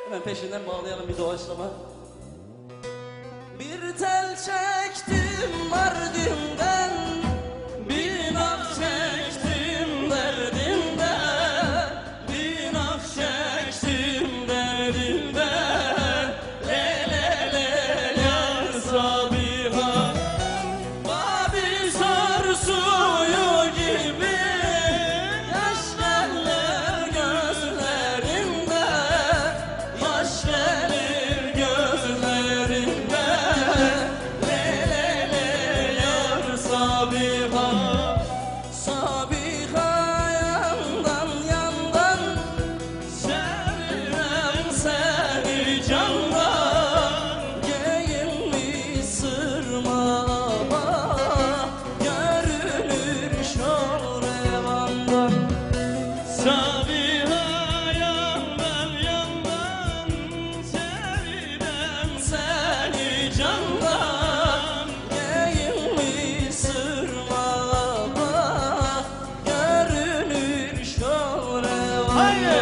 Hemen peşinden bağlayalım bir doğaçlama. Bir tel çektim Mardin'den, bir nak çektim derdimden, bir nak çektim derdimden. Le le le yar Sabiha, Babi sar suyu gibi yaş gelir gözlerinde, yaş gelir gözlerinde. Le le le yar Sabiha, Sabiha yandan yandan sevirem seni candan. Giyinmiş sırmama görünür şol revanda. Sabiha yandan yandan sevirem seni candan. Giyinmiş sırmama görünür şol revanda.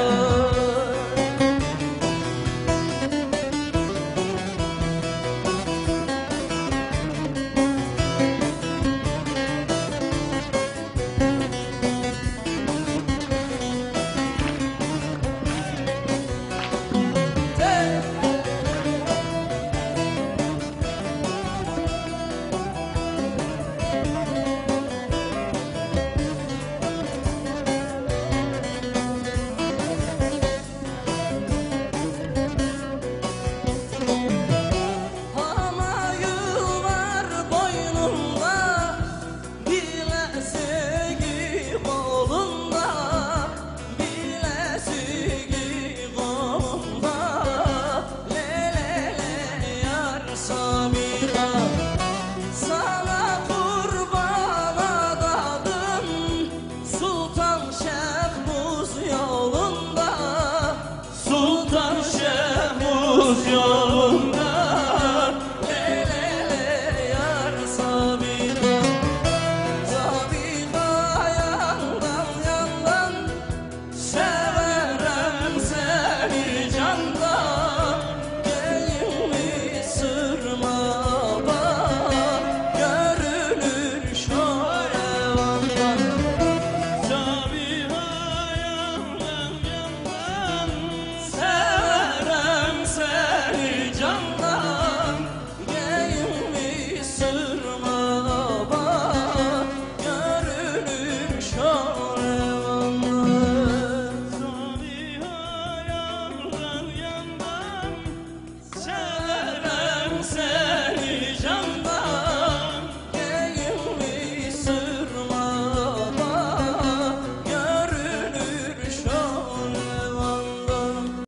Hamayı var boynunda, bileziği kolunda, bileziği kolunda. Le le le yar Sabiha, sana kurban adadım Sultan Şehmuz yolunda, Sultan Şehmuz yolunda.